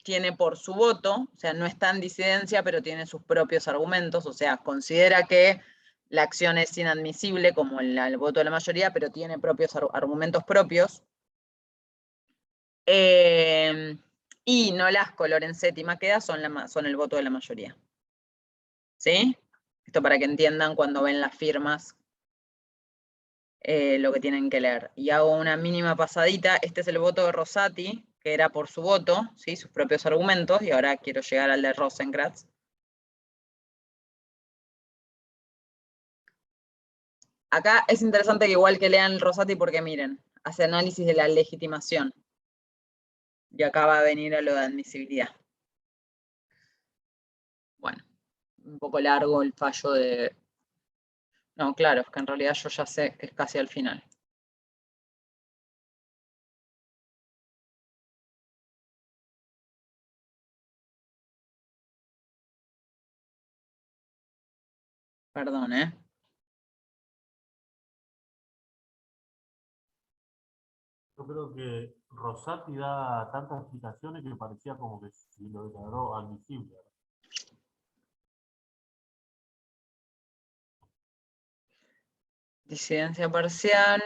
tiene por su voto, o sea, no está en disidencia, pero tiene sus propios argumentos, o sea, considera que la acción es inadmisible como el voto de la mayoría, pero tiene propios argumentos propios. Y Nolasco, Lorenzetti y Maqueda son el voto de la mayoría. ¿Sí? Esto para que entiendan cuando ven las firmas lo que tienen que leer. Y hago una mínima pasadita. Este es el voto de Rosati, que era por su voto, ¿sí? Sus propios argumentos, y ahora quiero llegar al de Rosenkrantz. Acá es interesante que igual que lean el Rosati, porque miren, hace análisis de la legitimación. Y acá va a venir a lo de admisibilidad. Bueno, un poco largo el fallo de... No, claro, es que en realidad yo ya sé que es casi al final. Perdón, ¿eh? Yo creo que Rosati da tantas explicaciones que parecía como que si lo declaró admisible. Disidencia parcial.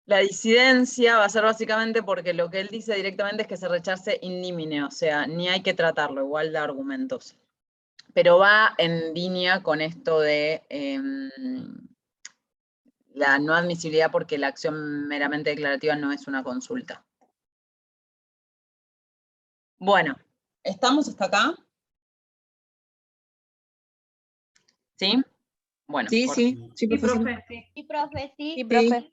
La disidencia va a ser básicamente porque lo que él dice directamente es que se rechace in limine, o sea, ni hay que tratarlo, igual de argumentos. Pero va en línea con esto de la no admisibilidad porque la acción meramente declarativa no es una consulta. Bueno, ¿estamos hasta acá? ¿Sí? Bueno. Sí, sí, Sí, profe, sí. Sí, profe, sí. Sí, profe.